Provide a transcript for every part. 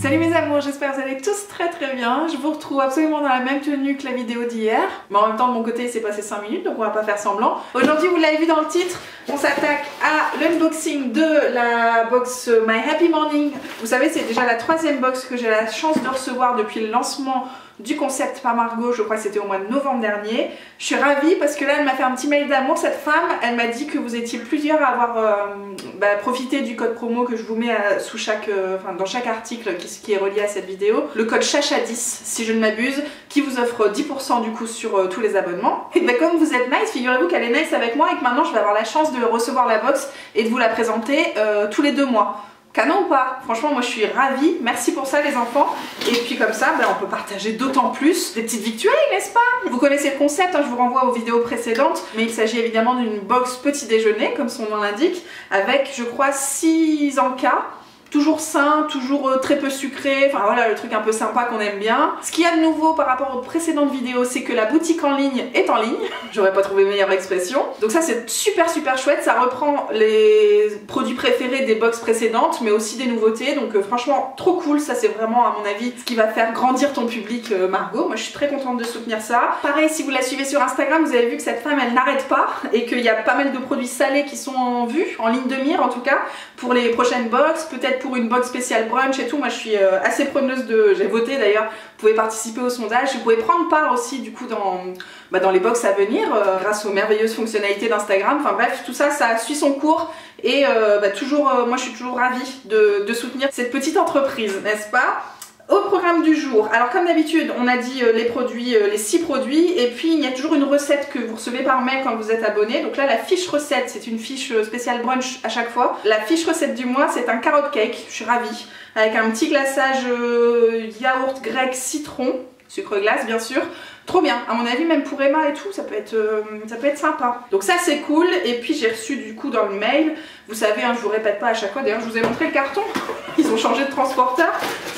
Salut mes amours, j'espère que vous allez tous très bien. Je vous retrouve absolument dans la même tenue que la vidéo d'hier. Mais en même temps de mon côté il s'est passé 5 minutes donc on va pas faire semblant. Aujourd'hui vous l'avez vu dans le titre, on s'attaque à l'unboxing de la box My Happy Morning. Vous savez c'est déjà la 3e box que j'ai la chance de recevoir depuis le lancement du concept par Margot, je crois que c'était au mois de novembre dernier. Je suis ravie parce que là elle m'a fait un petit mail d'amour, cette femme. Elle m'a dit que vous étiez plusieurs à avoir profité du code promo que je vous mets sous chaque, dans chaque article qui est relié à cette vidéo. Le code CHACHA10 si je ne m'abuse, qui vous offre 10% du coup sur tous les abonnements. Et comme vous êtes nice, figurez-vous qu'elle est nice avec moi et que maintenant je vais avoir la chance de recevoir la box et de vous la présenter tous les 2 mois. Canon ou pas? Franchement moi je suis ravie, merci pour ça les enfants. Et puis comme ça on peut partager d'autant plus des petites victuailles, n'est-ce pas? Vous connaissez le concept, hein, je vous renvoie aux vidéos précédentes. Mais il s'agit évidemment d'une box petit déjeuner comme son nom l'indique, avec je crois 6 encas. Toujours sain, toujours très peu sucré, enfin voilà le truc un peu sympa qu'on aime bien. Ce qu'il y a de nouveau par rapport aux précédentes vidéos, c'est que la boutique en ligne est en ligne. J'aurais pas trouvé meilleure expression. Donc ça c'est super chouette, ça reprend les produits préférés des box précédentes, mais aussi des nouveautés. Donc franchement trop cool, ça c'est vraiment à mon avis ce qui va faire grandir ton public Margot. Moi je suis très contente de soutenir ça. Pareil si vous la suivez sur Instagram, vous avez vu que cette femme elle n'arrête pas et qu'il y a pas mal de produits salés qui sont en vue, en ligne de mire en tout cas, pour les prochaines box, peut-être pour une box spéciale brunch et tout. Moi je suis assez preneuse de... J'ai voté d'ailleurs, vous pouvez participer au sondage, vous pouvez prendre part aussi du coup dans les box à venir grâce aux merveilleuses fonctionnalités d'Instagram. Enfin bref, tout ça, ça suit son cours et moi je suis toujours ravie de soutenir cette petite entreprise, n'est-ce pas? Au programme du jour, alors comme d'habitude on a dit les produits, les 6 produits, et puis il y a toujours une recette que vous recevez par mail quand vous êtes abonné. Donc là la fiche recette, c'est une fiche spéciale brunch à chaque fois. La fiche recette du mois c'est un carrot cake, je suis ravie, avec un petit glaçage yaourt grec citron, sucre glace bien sûr. Trop bien, à mon avis même pour Emma et tout ça peut être sympa. Donc ça c'est cool. Et puis j'ai reçu du coup dans le mail, vous savez hein, je vous répète pas à chaque fois, d'ailleurs je vous ai montré le carton, ils ont changé de transporteur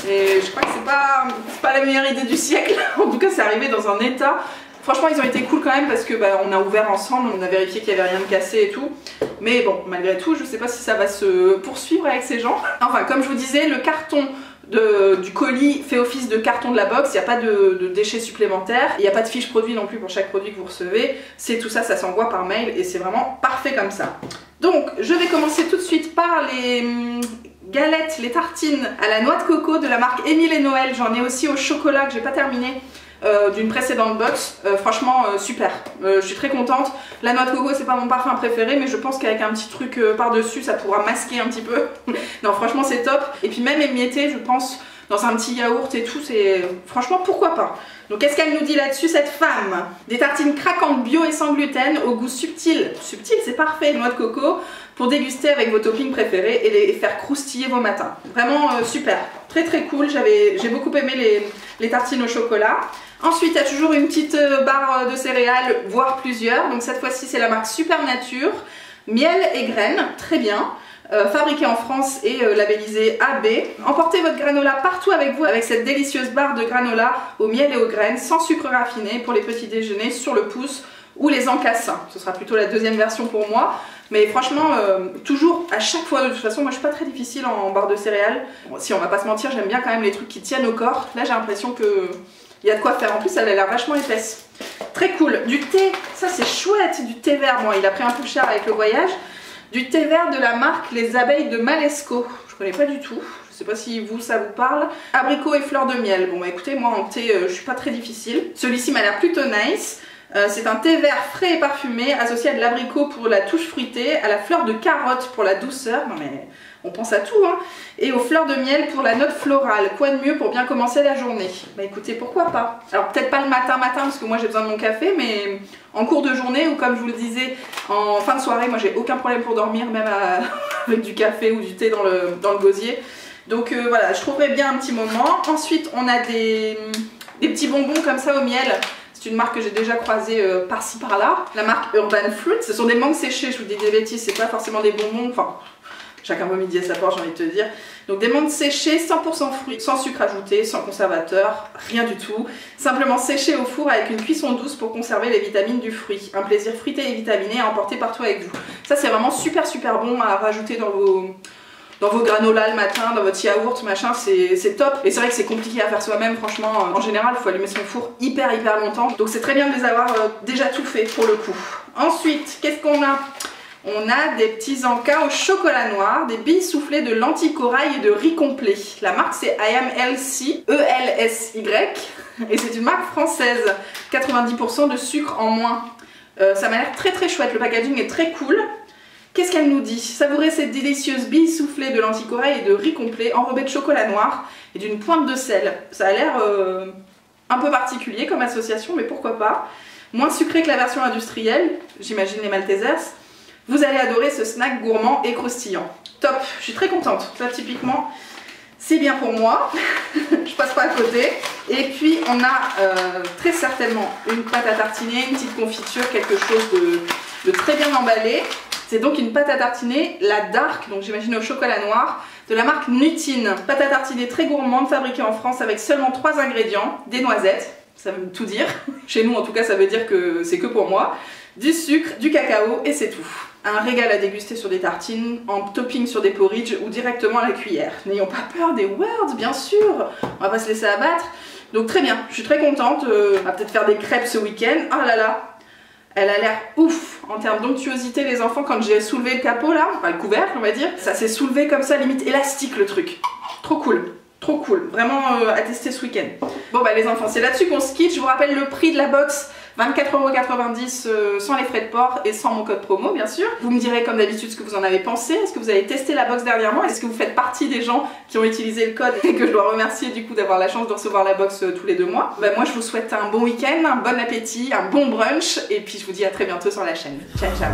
et je crois que c'est pas la meilleure idée du siècle. En tout cas c'est arrivé dans un état. Franchement ils ont été cool quand même parce que on a ouvert ensemble, on a vérifié qu'il n'y avait rien de cassé et tout. Mais bon malgré tout je sais pas si ça va se poursuivre avec ces gens. Enfin comme je vous disais, le carton du colis fait office de carton de la box, il n'y a pas de déchets supplémentaires, il n'y a pas de fiche produit non plus pour chaque produit que vous recevez, c'est tout ça, ça s'envoie par mail et c'est vraiment parfait comme ça. Donc je vais commencer tout de suite par les galettes, les tartines à la noix de coco de la marque Émile et Noël. J'en ai aussi au chocolat que j'ai pas terminé d'une précédente box. Franchement super, je suis très contente. La noix de coco c'est pas mon parfum préféré, mais je pense qu'avec un petit truc par dessus ça pourra masquer un petit peu. Non franchement c'est top. Et puis même émietté je pense dans un petit yaourt et tout, c'est franchement pourquoi pas. Donc qu'est-ce qu'elle nous dit là-dessus cette femme? Des tartines craquantes bio et sans gluten au goût subtil. Subtil c'est parfait, noix de coco, pour déguster avec vos toppings préférés et les faire croustiller vos matins. Vraiment super, très cool. J'ai beaucoup aimé les tartines au chocolat. Ensuite il y a toujours une petite barre de céréales, voire plusieurs. Donc cette fois-ci c'est la marque Super Nature, miel et graines, très bien. Fabriqué en France et labellisé AB. Emportez votre granola partout avec vous avec cette délicieuse barre de granola au miel et aux graines sans sucre raffiné pour les petits déjeuners sur le pouce ou les encassins. Ce sera plutôt la 2e version pour moi. Mais franchement, toujours à chaque fois, de toute façon, moi je suis pas très difficile en barre de céréales. Bon, si on va pas se mentir, j'aime bien quand même les trucs qui tiennent au corps. Là j'ai l'impression que il y a de quoi faire. En plus elle a l'air vachement épaisse. Très cool. Du thé, ça c'est chouette, du thé vert. Bon il a pris un peu cher avec le voyage. Du thé vert de la marque Les Abeilles de Malesco. Je connais pas du tout. Je sais pas si vous ça vous parle. Abricot et fleurs de miel. Bon bah écoutez, moi en thé je suis pas très difficile. Celui-ci m'a l'air plutôt nice. C'est un thé vert frais et parfumé associé à de l'abricot pour la touche fruitée, à la fleur de carotte pour la douceur. Non mais on pense à tout hein. Et aux fleurs de miel pour la note florale. Quoi de mieux pour bien commencer la journée? Bah écoutez, pourquoi pas. Alors peut-être pas le matin parce que moi j'ai besoin de mon café, mais en cours de journée ou comme je vous le disais en fin de soirée, moi j'ai aucun problème pour dormir, même avec du café ou du thé dans le gosier. Donc voilà, je trouverais bien un petit moment. Ensuite on a des petits bonbons comme ça au miel. C'est une marque que j'ai déjà croisée par-ci par-là. La marque Urban Fruit. Ce sont des mangues séchées, je vous dis des bêtises, c'est pas forcément des bonbons. Enfin, chacun voit midi à sa porte, j'ai envie de te dire. Donc des menthes séchées, 100% fruits, sans sucre ajouté, sans conservateur, rien du tout. Simplement séchées au four avec une cuisson douce pour conserver les vitamines du fruit. Un plaisir fruité et vitaminé à emporter partout avec vous. Ça c'est vraiment super bon à rajouter dans vos granolas le matin, dans votre yaourt, machin, c'est top. Et c'est vrai que c'est compliqué à faire soi-même, franchement. En général, il faut allumer son four hyper longtemps. Donc c'est très bien de les avoir déjà tout fait pour le coup. Ensuite, qu'est-ce qu'on a? On a des petits encas au chocolat noir, des billes soufflées de lentilles corail et de riz complet. La marque c'est I Am Elsie, E-L-S-Y, et c'est une marque française. 90% de sucre en moins. Ça m'a l'air très chouette, le packaging est très cool. Qu'est-ce qu'elle nous dit? Savourer cette délicieuse bille soufflée de lentilles corail et de riz complet enrobé de chocolat noir et d'une pointe de sel. Ça a l'air un peu particulier comme association, mais pourquoi pas. Moins sucré que la version industrielle, j'imagine les Maltesers. Vous allez adorer ce snack gourmand et croustillant. Top, je suis très contente. Ça typiquement, c'est bien pour moi. Je passe pas à côté. Et puis on a très certainement une pâte à tartiner, une petite confiture, quelque chose de très bien emballé. C'est donc une pâte à tartiner, la Dark, donc j'imagine au chocolat noir, de la marque Nutine. Pâte à tartiner très gourmande, fabriquée en France avec seulement 3 ingrédients. Des noisettes, ça veut tout dire. Chez nous en tout cas ça veut dire que c'est que pour moi. Du sucre, du cacao et c'est tout. Un régal à déguster sur des tartines, en topping sur des porridge ou directement à la cuillère. N'ayons pas peur des words, bien sûr. On va pas se laisser abattre. Donc très bien, je suis très contente. On va peut-être faire des crêpes ce week-end. Oh là là, elle a l'air ouf en termes d'onctuosité les enfants. Quand j'ai soulevé le capot là, enfin le couvercle on va dire, ça s'est soulevé comme ça, limite élastique le truc. Trop cool. Trop cool, vraiment à tester ce week-end. Bon bah les enfants, c'est là-dessus qu'on se quitte. Je vous rappelle le prix de la box, 24,90 € sans les frais de port et sans mon code promo bien sûr. Vous me direz comme d'habitude ce que vous en avez pensé. Est-ce que vous avez testé la box dernièrement? Est-ce que vous faites partie des gens qui ont utilisé le code et que je dois remercier du coup d'avoir la chance de recevoir la box tous les 2 mois? Bah moi je vous souhaite un bon week-end, un bon appétit, un bon brunch et puis je vous dis à très bientôt sur la chaîne. Ciao ciao.